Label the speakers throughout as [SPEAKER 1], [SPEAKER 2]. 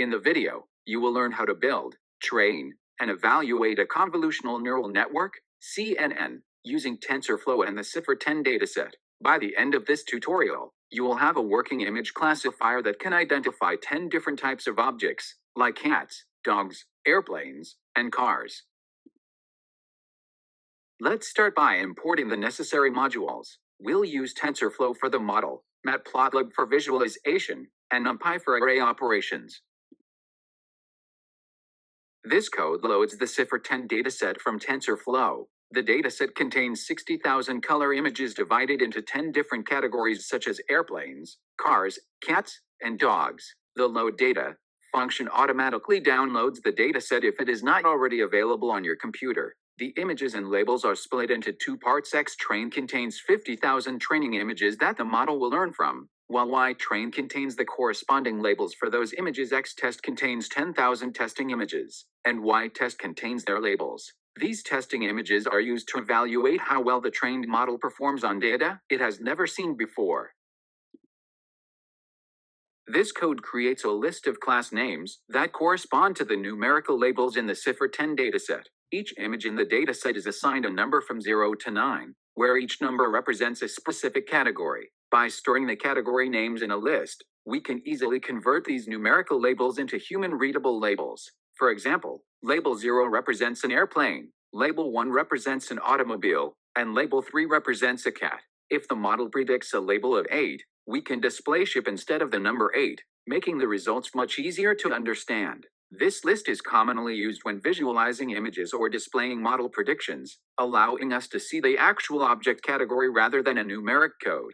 [SPEAKER 1] In the video, you will learn how to build, train, and evaluate a convolutional neural network, CNN, using TensorFlow and the Cipher-10 dataset. By the end of this tutorial, you will have a working image classifier that can identify 10 different types of objects, like cats, dogs, airplanes, and cars. Let's start by importing the necessary modules. We'll use TensorFlow for the model, Matplotlib for visualization, and NumPy for array operations. This code loads the Cipher-10 dataset from TensorFlow. The dataset contains 60,000 color images divided into 10 different categories such as airplanes, cars, cats, and dogs. The load data function automatically downloads the dataset if it is not already available on your computer. The images and labels are split into two parts. Xtrain contains 50,000 training images that the model will learn from, while Ytrain contains the corresponding labels for those images. Xtest contains 10,000 testing images, and Ytest contains their labels. These testing images are used to evaluate how well the trained model performs on data it has never seen before. This code creates a list of class names that correspond to the numerical labels in the Cipher-10 dataset. Each image in the dataset is assigned a number from 0 to 9, where each number represents a specific category. By storing the category names in a list, we can easily convert these numerical labels into human-readable labels. For example, label 0 represents an airplane, label 1 represents an automobile, and label 3 represents a cat. If the model predicts a label of 8, we can display ship instead of the number 8, making the results much easier to understand. This list is commonly used when visualizing images or displaying model predictions, allowing us to see the actual object category rather than a numeric code.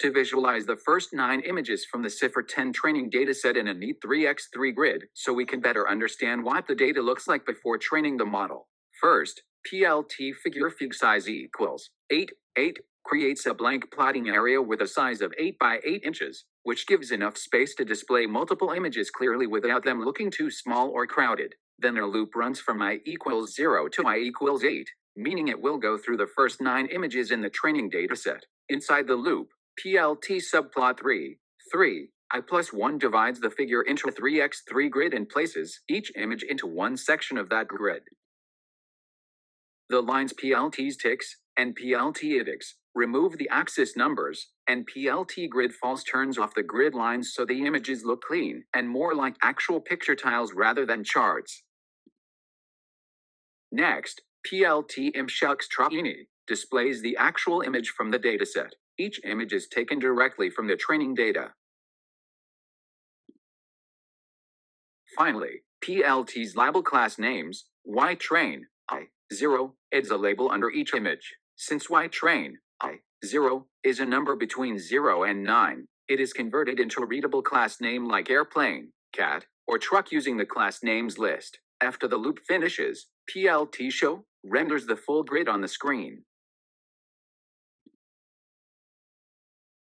[SPEAKER 1] To visualize the first 9 images from the Cipher-10 training dataset in a neat 3x3 grid, so we can better understand what the data looks like before training the model. First, PLT figure fig size equals 8, 8, creates a blank plotting area with a size of 8 by 8 inches, which gives enough space to display multiple images clearly without them looking too small or crowded. Then a loop runs from I equals 0 to I equals 8, meaning it will go through the first 9 images in the training dataset. Inside the loop, PLT subplot 3, 3, I plus 1 divides the figure into a 3x3 grid and places each image into one section of that grid. The lines PLT's ticks and PLT edix remove the axis numbers, and PLT grid false turns off the grid lines so the images look clean and more like actual picture tiles rather than charts. Next, PLT imshxtraini displays the actual image from the dataset. Each image is taken directly from the training data. Finally, PLT's label class names, Ytrain, I0, adds a label under each image. Since Ytrain, I0, is a number between 0 and 9, it is converted into a readable class name like airplane, cat, or truck using the class names list. After the loop finishes, PLT show renders the full grid on the screen.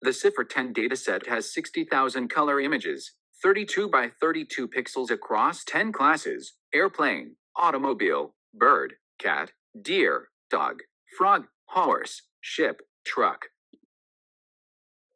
[SPEAKER 1] The Cipher-10 dataset has 60,000 color images, 32 by 32 pixels across 10 classes: airplane, automobile, bird, cat, deer, dog, frog, horse, ship, truck.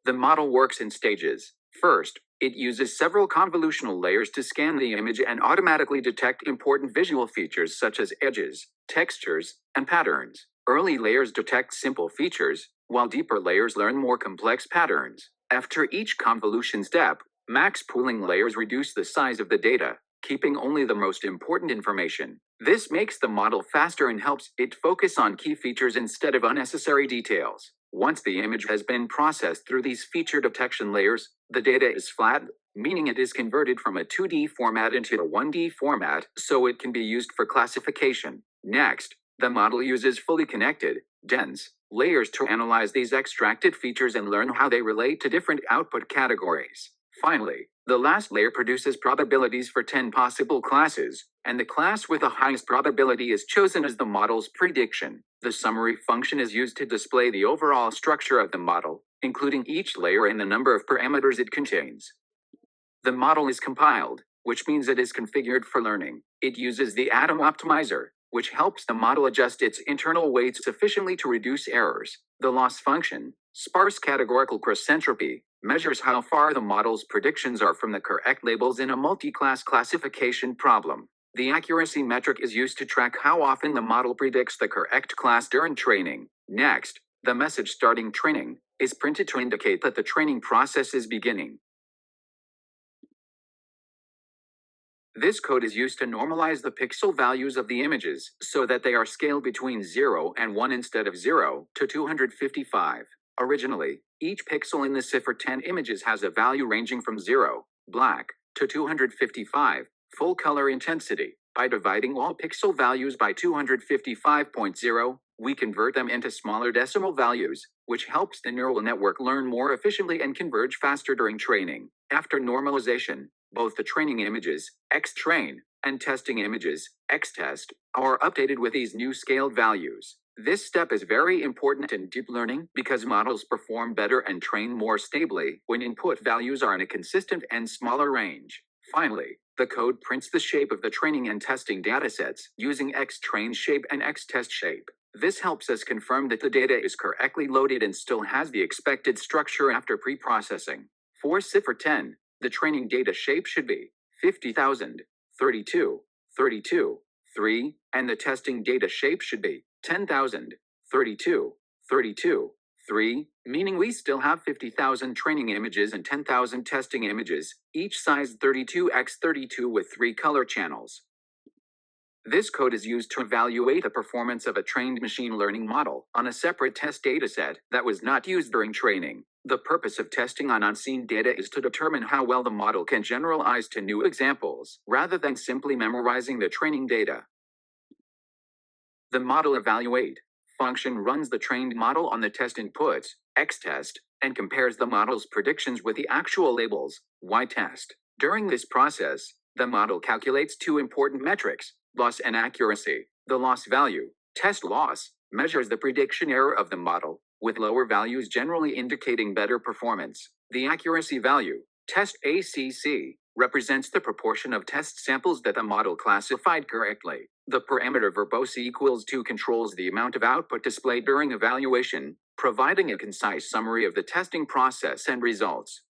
[SPEAKER 1] The model works in stages. First, it uses several convolutional layers to scan the image and automatically detect important visual features such as edges, textures, and patterns. Early layers detect simple features, while deeper layers learn more complex patterns. After each convolution step, max pooling layers reduce the size of the data, keeping only the most important information. This makes the model faster and helps it focus on key features instead of unnecessary details. Once the image has been processed through these feature detection layers, the data is flattened, meaning it is converted from a 2D format into a 1D format so it can be used for classification. Next, the model uses fully connected, dense layers to analyze these extracted features and learn how they relate to different output categories. Finally, the last layer produces probabilities for 10 possible classes, and the class with the highest probability is chosen as the model's prediction. The summary function is used to display the overall structure of the model, including each layer and the number of parameters it contains. The model is compiled, which means it is configured for learning. It uses the Atom Optimizer, which helps the model adjust its internal weights sufficiently to reduce errors. The loss function, sparse categorical cross-entropy, measures how far the model's predictions are from the correct labels in a multi-class classification problem. The accuracy metric is used to track how often the model predicts the correct class during training. Next, the message starting training is printed to indicate that the training process is beginning. This code is used to normalize the pixel values of the images so that they are scaled between 0 and 1 instead of 0 to 255. Originally, each pixel in the cipher 10 images has a value ranging from 0, black, to 255, full color intensity. By dividing all pixel values by 255.0, we convert them into smaller decimal values, which helps the neural network learn more efficiently and converge faster during training. After normalization, both the training images, xtrain, and testing images, xtest, are updated with these new scaled values. This step is very important in deep learning because models perform better and train more stably when input values are in a consistent and smaller range. Finally, the code prints the shape of the training and testing datasets using xtrain shape and xtest shape. This helps us confirm that the data is correctly loaded and still has the expected structure after pre-processing. For cipher 10, the training data shape should be 50,000, 32, 32, 3, and the testing data shape should be 10,000, 32, 32, 3, meaning we still have 50,000 training images and 10,000 testing images, each size 32x32 with 3 color channels. This code is used to evaluate the performance of a trained machine learning model on a separate test dataset that was not used during training. The purpose of testing on unseen data is to determine how well the model can generalize to new examples, rather than simply memorizing the training data. The model evaluate function runs the trained model on the test inputs, xtest, and compares the model's predictions with the actual labels, ytest. During this process, the model calculates two important metrics, loss and accuracy. The loss value, test loss, measures the prediction error of the model, with lower values generally indicating better performance. The accuracy value, test ACC, represents the proportion of test samples that the model classified correctly. The parameter verbose equals 2 controls the amount of output displayed during evaluation, providing a concise summary of the testing process and results.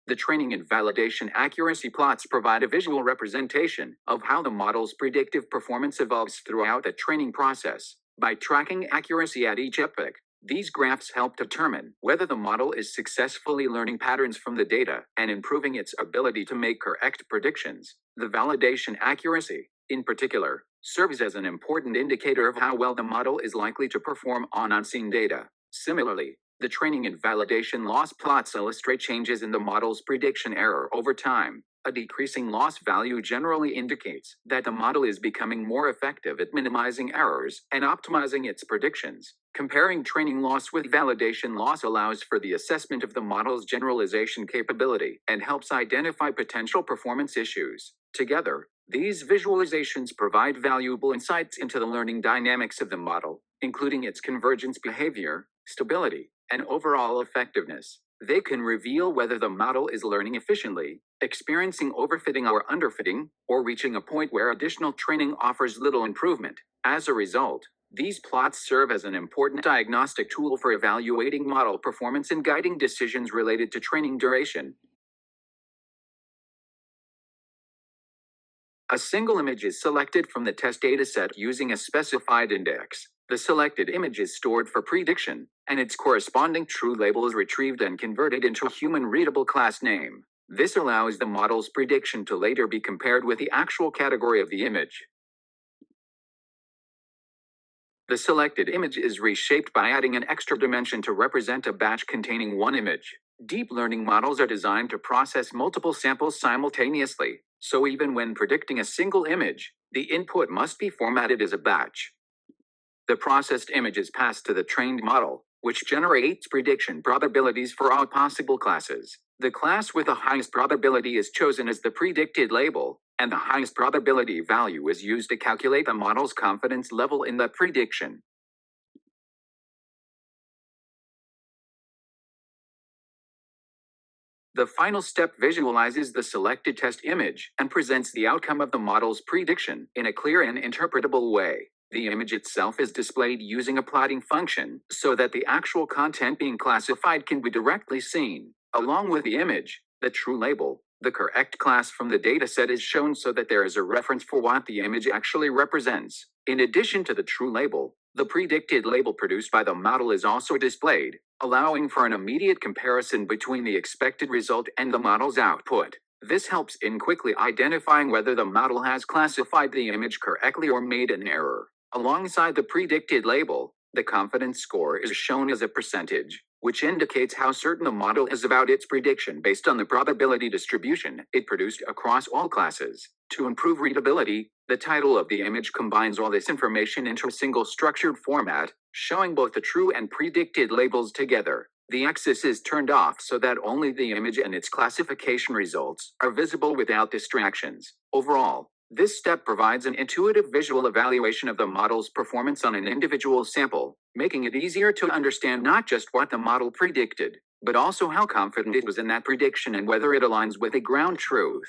[SPEAKER 1] The training and validation accuracy plots provide a visual representation of how the model's predictive performance evolves throughout the training process. By tracking accuracy at each epoch, these graphs help determine whether the model is successfully learning patterns from the data and improving its ability to make correct predictions. The validation accuracy, in particular, serves as an important indicator of how well the model is likely to perform on unseen data. Similarly, the training and validation loss plots illustrate changes in the model's prediction error over time. A decreasing loss value generally indicates that the model is becoming more effective at minimizing errors and optimizing its predictions. Comparing training loss with validation loss allows for the assessment of the model's generalization capability and helps identify potential performance issues. Together, these visualizations provide valuable insights into the learning dynamics of the model, including its convergence behavior, stability, and overall effectiveness. They can reveal whether the model is learning efficiently, experiencing overfitting or underfitting, or reaching a point where additional training offers little improvement. As a result, these plots serve as an important diagnostic tool for evaluating model performance and guiding decisions related to training duration. A single image is selected from the test dataset using a specified index. The selected image is stored for prediction, and its corresponding true label is retrieved and converted into a human-readable class name. This allows the model's prediction to later be compared with the actual category of the image. The selected image is reshaped by adding an extra dimension to represent a batch containing one image. Deep learning models are designed to process multiple samples simultaneously, so even when predicting a single image, the input must be formatted as a batch. The processed image is passed to the trained model, which generates prediction probabilities for all possible classes. The class with the highest probability is chosen as the predicted label, and the highest probability value is used to calculate the model's confidence level in the prediction. The final step visualizes the selected test image and presents the outcome of the model's prediction in a clear and interpretable way. The image itself is displayed using a plotting function so that the actual content being classified can be directly seen. Along with the image, the true label, the correct class from the dataset is shown so that there is a reference for what the image actually represents. In addition to the true label, the predicted label produced by the model is also displayed, allowing for an immediate comparison between the expected result and the model's output. This helps in quickly identifying whether the model has classified the image correctly or made an error. Alongside the predicted label, the confidence score is shown as a percentage, which indicates how certain the model is about its prediction based on the probability distribution it produced across all classes. To improve readability, the title of the image combines all this information into a single structured format, showing both the true and predicted labels together. The axis is turned off so that only the image and its classification results are visible without distractions. Overall, this step provides an intuitive visual evaluation of the model's performance on an individual sample, making it easier to understand not just what the model predicted, but also how confident it was in that prediction and whether it aligns with a ground truth.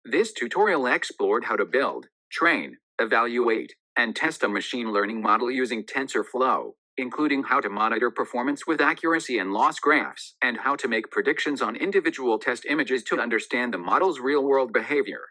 [SPEAKER 1] This tutorial explored how to build, train, evaluate, and test a machine learning model using TensorFlow, including how to monitor performance with accuracy and loss graphs, and how to make predictions on individual test images to understand the model's real-world behavior.